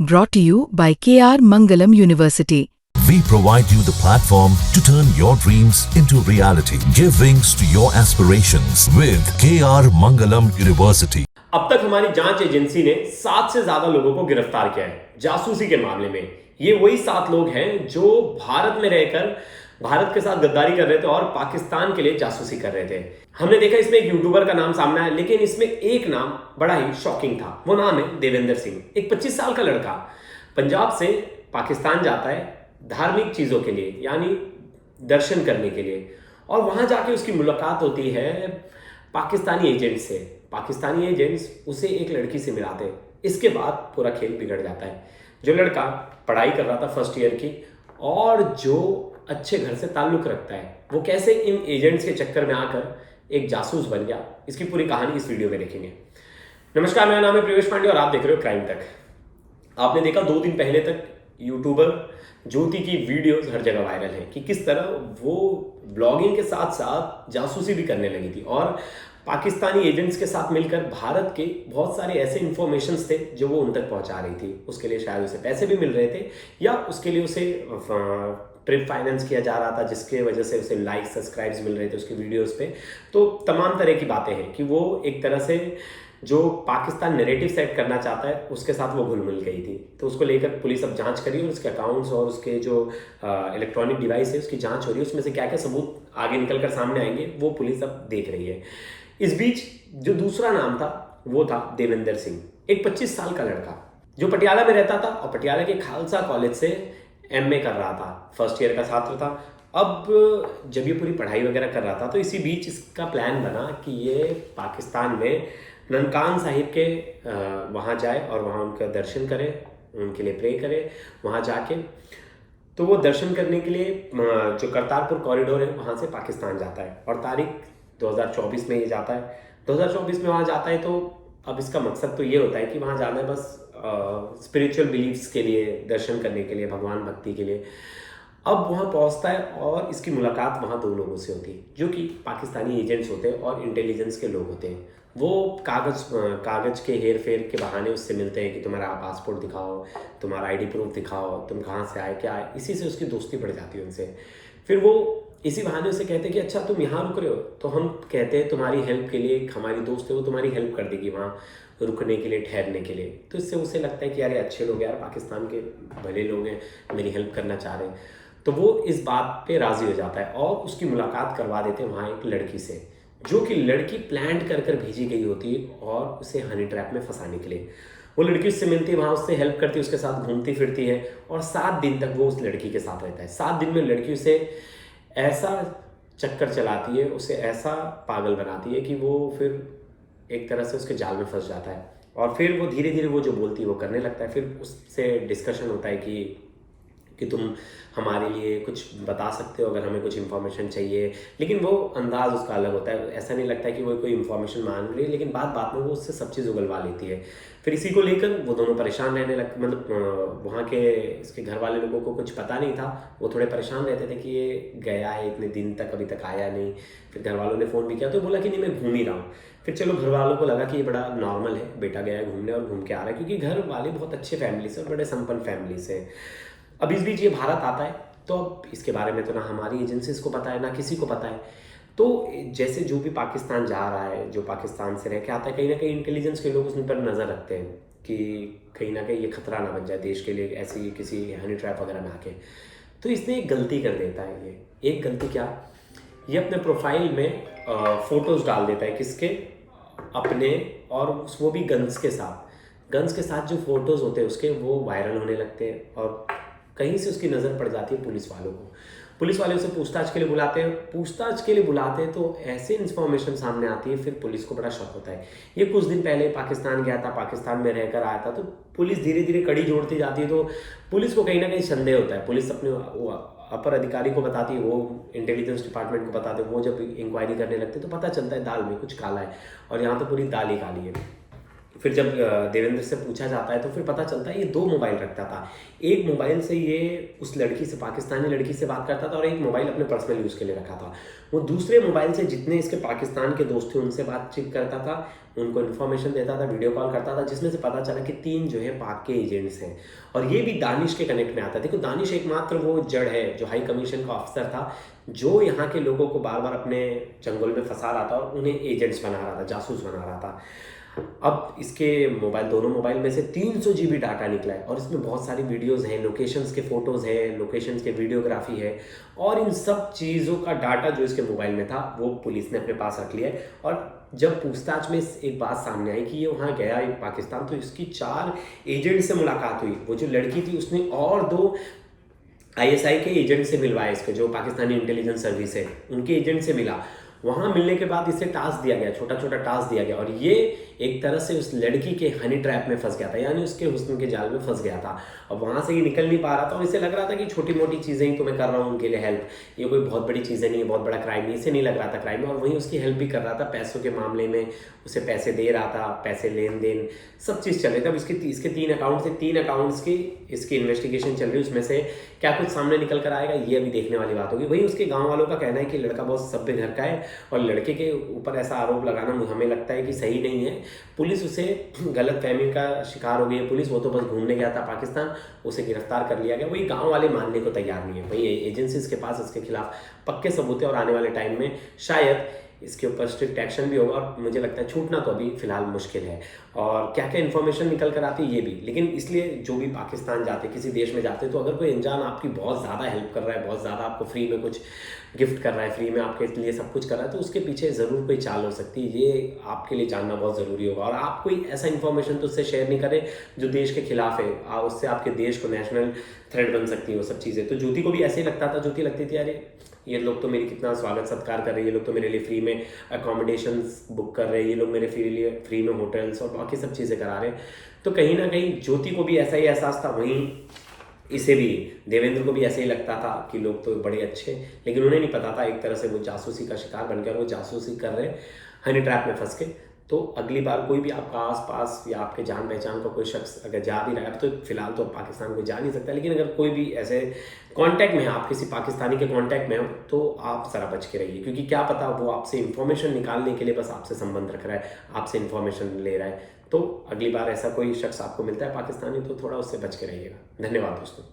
brought to you by KR Mangalam University. We provide you the platform to turn your dreams into reality. Give wings to your aspirations with KR Mangalam University. अब तक हमारी जांच agency ने 7 से ज्यादा लोगों को गिरफ्तार किया है जासूसी के मामले में। ये वही 7 लोग हैं जो भारत में रहकर भारत के साथ गद्दारी कर रहे थे और पाकिस्तान के लिए जासूसी कर रहे थे। हमने देखा इसमें एक यूट्यूबर का नाम सामने आया, लेकिन इसमें एक नाम बड़ा ही शॉकिंग था। वो नाम है देवेंद्र सिंह। एक 25 साल का लड़का पंजाब से पाकिस्तान जाता है धार्मिक चीजों के लिए, यानी दर्शन करने के लिए, और वहां जाके उसकी मुलाकात होती है पाकिस्तानी एजेंट से। पाकिस्तानी एजेंट्स उसे एक लड़की से मिलाते हैं। इसके बाद पूरा खेल बिगड़ जाता है। जो लड़का पढ़ाई कर रहा था फर्स्ट ईयर की और जो अच्छे घर से ताल्लुक रखता है, वो कैसे इन एजेंट्स के चक्कर में आकर एक जासूस बन गया, इसकी पूरी कहानी इस वीडियो में देखेंगे। नमस्कार, मेरा नाम है प्रवेश पांडे और आप देख रहे हो क्राइम तक। आपने देखा 2 दिन पहले तक यूट्यूबर ज्योति की वीडियोस हर जगह वायरल है कि किस तरह वो ब्लॉगिंग के साथ साथ जासूसी भी करने लगी थी और पाकिस्तानी एजेंट्स के साथ मिलकर भारत के बहुत सारे ऐसे इंफॉर्मेशंस थे जो वो उन तक पहुंचा रही थी। उसके लिए शायद उसे पैसे भी मिल रहे थे या उसके लिए उसे ट्रिप फाइनेंस किया जा रहा था, जिसके वजह से उसे लाइक सब्सक्राइब्स मिल रहे थे उसकी वीडियोस पे। तो तमाम तरह की बातें हैं कि वो एक तरह से जो पाकिस्तान नैरेटिव सेट करना चाहता है उसके साथ वो घुल मिल गई थी। तो उसको लेकर पुलिस अब जांच करी और उसके अकाउंट्स और उसके जो इलेक्ट्रॉनिक डिवाइस है उसकी जांच हो रही है। उसमें से क्या क्या सबूत आगे निकल कर सामने आएंगे वो पुलिस अब देख रही है। इस बीच जो दूसरा नाम था वो था देवेंद्र सिंह, एक 25 साल का लड़का जो पटियाला में रहता था और पटियाला के खालसा कॉलेज से एमए कर रहा था, फर्स्ट ईयर का छात्र था। अब जब ये पूरी पढ़ाई वगैरह कर रहा था तो इसी बीच इसका प्लान बना कि ये पाकिस्तान में ननकान साहिब के वहाँ जाए और वहाँ उनका दर्शन करे, उनके लिए प्रे करे। वहाँ जाके तो वो दर्शन करने के लिए जो करतारपुर कॉरिडोर है वहाँ से पाकिस्तान जाता है और तारीख 2024 में ये जाता है। 2024 में वहाँ जाता है तो अब इसका मकसद तो ये होता है कि वहाँ जाना है बस स्पिरिचुअल बिलीव्स के लिए, दर्शन करने के लिए, भगवान भक्ति के लिए। अब वहाँ पहुँचता है और इसकी मुलाकात वहाँ 2 लोगों से होती है जो कि पाकिस्तानी एजेंट्स होते हैं और इंटेलिजेंस के लोग होते हैं। वो कागज़ के हेर फेर के बहाने उससे मिलते हैं कि तुम्हारा पासपोर्ट दिखाओ, तुम्हारा आईडी प्रूफ दिखाओ, तुम कहाँ से आए, क्या आए। इसी से उसकी दोस्ती बढ़ जाती है उनसे। फिर वो इसी बहाने उसे कहते हैं कि अच्छा तुम यहाँ रुक रहे हो, तो हम कहते हैं तुम्हारी हेल्प के लिए, हमारी दोस्त है वो तुम्हारी हेल्प कर देगी वहाँ रुकने के लिए, ठहरने के लिए। तो इससे उसे लगता है कि यार अच्छे लोग, यार पाकिस्तान के भले लोग हैं, मेरी हेल्प करना चाह रहे हैं। तो वो इस बात पे राज़ी हो जाता है और उसकी मुलाकात करवा देते हैं वहाँ एक लड़की से, जो कि लड़की प्लान कर भेजी गई होती है और उसे हनी ट्रैप में फंसाने के लिए। वो लड़की उससे मिलती है, वहाँ उससे हेल्प करती है, उसके साथ घूमती फिरती है और 7 दिन तक वो उस लड़की के साथ रहता है। 7 दिन में लड़की उसे ऐसा चक्कर चलाती है, उसे ऐसा पागल बनाती है कि वो फिर एक तरह से उसके जाल में फंस जाता है और फिर वो धीरे धीरे वो जो बोलती है वो करने लगता है। फिर उससे डिस्कशन होता है कि तुम हमारे लिए कुछ बता सकते हो अगर हमें कुछ इन्फॉर्मेशन चाहिए, लेकिन वो अंदाज़ उसका अलग होता है। ऐसा नहीं लगता है कि वो कोई इन्फॉर्मेशन मांग रही है, लेकिन बात में वो उससे सब चीज़ उगलवा लेती है। फिर इसी को लेकर वो दोनों परेशान रहने लग, मतलब वहाँ के इसके घर वाले लोगों को कुछ पता नहीं था। वो थोड़े परेशान रहते थे कि ये गया है इतने दिन तक, अभी तक आया नहीं। फिर घर वालों ने फ़ोन भी किया तो बोला कि नहीं मैं घूम ही रहा हूँ। फिर चलो घर वालों को लगा कि ये बड़ा नॉर्मल है, बेटा गया है घूमने और घूम के आ रहा है, क्योंकि घर वाले बहुत अच्छे फैमिली से और बड़े संपन्न फैमिली से। अब इस बीच ये भारत आता है तो अब इसके बारे में तो ना हमारी एजेंसीज को पता है ना किसी को पता है। तो जैसे जो भी पाकिस्तान जा रहा है, जो पाकिस्तान से रह के आता है, कहीं ना कहीं इंटेलिजेंस के लोग उस पर नज़र रखते हैं कि कहीं ना कहीं ये खतरा ना बन जाए देश के लिए, ऐसी किसी हनी ट्रैप वगैरह में आके। तो इसने एक गलती कर देता है। ये एक गलती क्या, ये अपने प्रोफाइल में फ़ोटोज़ डाल देता है, किसके, अपने, और वो भी गन्स के साथ जो फ़ोटोज़ होते हैं उसके, वो वायरल होने लगते हैं और कहीं से उसकी नज़र पड़ जाती है पुलिस वालों को। पुलिस वाले उसे पूछताछ के लिए बुलाते हैं तो ऐसे इन्फॉर्मेशन सामने आती है, फिर पुलिस को बड़ा शक होता है। ये कुछ दिन पहले पाकिस्तान गया था, पाकिस्तान में रहकर आया था, तो पुलिस धीरे धीरे कड़ी जोड़ती जाती है। तो पुलिस को कहीं ना कहीं संदेह होता है। पुलिस अपने अपर अधिकारी को बताती है, वो इंटेलिजेंस डिपार्टमेंट को बताते हैं। वो जब इंक्वायरी करने लगते हैं तो पता चलता है दाल में कुछ काला है और यहाँ तो पूरी दाल ही काली है। फिर जब देवेंद्र से पूछा जाता है तो फिर पता चलता है ये 2 मोबाइल रखता था। एक मोबाइल से ये उस लड़की से, पाकिस्तानी लड़की से बात करता था, और एक मोबाइल अपने पर्सनल यूज़ के लिए रखा था। वो दूसरे मोबाइल से जितने इसके पाकिस्तान के दोस्त थे उनसे बातचीत करता था, उनको इन्फॉर्मेशन देता था, वीडियो कॉल करता था, जिसमें से पता चला कि 3 जो है पाक के एजेंट्स हैं। और ये भी दानिश के कनेक्ट में आता है। देखो, दानिश एकमात्र वो जड़ है जो हाई कमीशन का ऑफिसर था, जो यहाँ के लोगों को बार बार अपने चंगुल में फंसा रहा था और उन्हें एजेंट्स बना रहा था, जासूस बना रहा था। अब इसके मोबाइल, दोनों मोबाइल में से 300 GB डाटा निकला है, और इसमें बहुत सारी वीडियोस हैं, लोकेशंस के फोटोज़ हैं, लोकेशंस के वीडियोग्राफी है, और इन सब चीज़ों का डाटा जो इसके मोबाइल में था वो पुलिस ने अपने पास रख लिया है। और जब पूछताछ में एक बात सामने आई कि ये वहाँ गया पाकिस्तान, तो इसकी 4 एजेंट से मुलाकात हुई। वो जो लड़की थी उसने और 2 ISI के एजेंट से मिलवाया, इसके जो पाकिस्तानी इंटेलिजेंस सर्विस है उनके एजेंट से मिला। वहाँ मिलने के बाद इसे टास्क दिया गया, छोटा छोटा टास्क दिया गया, और ये एक तरह से उस लड़की के हनी ट्रैप में फंस गया था, यानी उसके हुस्न के जाल में फंस गया था। अब वहाँ से ये निकल नहीं पा रहा था, और इसे लग रहा था कि छोटी मोटी चीज़ें ही तो मैं कर रहा हूँ उनके लिए हेल्प, ये कोई बहुत बड़ी चीज़ें नहीं है, बहुत बड़ा क्राइम नहीं, इसे नहीं लग रहा था क्राइम। और वहीं उसकी हेल्प भी कर रहा था पैसों के मामले में, उसे पैसे दे रहा था, पैसे लेन देन सब चीज़ चल रही थी। अब इसके 3 अकाउंट थे, 3 अकाउंट्स की इसकी इन्वेस्टिगेशन चल रही है, उसमें से क्या कुछ सामने निकल कर आएगा ये अभी देखने वाली बात होगी। वहीं उसके गाँव वालों का कहना है कि लड़का बहुत सभ्य घर का है, और लड़के के ऊपर ऐसा आरोप लगाना हमें लगता है कि सही नहीं है। पुलिस उसे गलत फहमी का शिकार हो गई है पुलिस, वो तो बस घूमने गया था पाकिस्तान, उसे गिरफ्तार कर लिया गया। वही गांव वाले मानने को तैयार नहीं है, वही एजेंसीज के पास इसके खिलाफ पक्के सबूत है, और आने वाले टाइम में शायद इसके ऊपर स्ट्रिक्ट एक्शन भी होगा, और मुझे लगता है छूटना तो अभी फिलहाल मुश्किल है। और क्या क्या इन्फॉर्मेशन निकल कर आती है ये भी, लेकिन इसलिए जो भी पाकिस्तान जाते, किसी देश में जाते, तो अगर कोई अनजान आपकी बहुत ज़्यादा हेल्प कर रहा है, बहुत ज़्यादा आपको फ्री में कुछ गिफ्ट कर रहा है, फ्री में आपके लिए सब कुछ कर रहा है, तो उसके पीछे ज़रूर कोई चाल हो सकती है। ये आपके लिए जानना बहुत ज़रूरी होगा। और आप कोई ऐसा इन्फॉर्मेशन तो उससे शेयर नहीं करें जो देश के खिलाफ है, उससे आपके देश को नेशनल थ्रेट बन सकती है वो सब चीज़ें। तो ज्योति को भी ऐसे ही लगता था, ज्योति लगती थी अरे ये लोग तो मेरी कितना स्वागत सत्कार कर रहे हैं, ये लोग तो मेरे लिए फ्री में अकोमोडेशंस बुक कर रहे हैं, ये लोग मेरे लिए फ्री में होटल्स और बाकी सब चीज़ें करा रहे हैं। तो कहीं ना कहीं ज्योति को भी ऐसा ही एहसास था, वहीं इसे भी, देवेंद्र को भी ऐसे ही लगता था कि लोग तो बड़े अच्छे, लेकिन उन्हें नहीं पता था एक तरह से वो जासूसी का शिकार बन गया, और वो जासूसी कर रहे हनी ट्रैप में फंस के। तो अगली बार कोई भी आपका आसपास या आपके जान पहचान का कोई शख्स अगर जा भी रहा है, तो फिलहाल तो पाकिस्तान को जा नहीं सकता, लेकिन अगर कोई भी ऐसे कांटेक्ट में है, आप किसी पाकिस्तानी के कांटेक्ट में हो, तो आप ज़रा बच के रहिए, क्योंकि क्या पता वो आपसे इन्फॉर्मेशन निकालने के लिए बस आपसे संबंध रख रहा है, आपसे इन्फॉर्मेशन ले रहा है। तो अगली बार ऐसा कोई शख्स आपको मिलता है पाकिस्तानी, तो थोड़ा उससे बच के रहिएगा। धन्यवाद दोस्तों।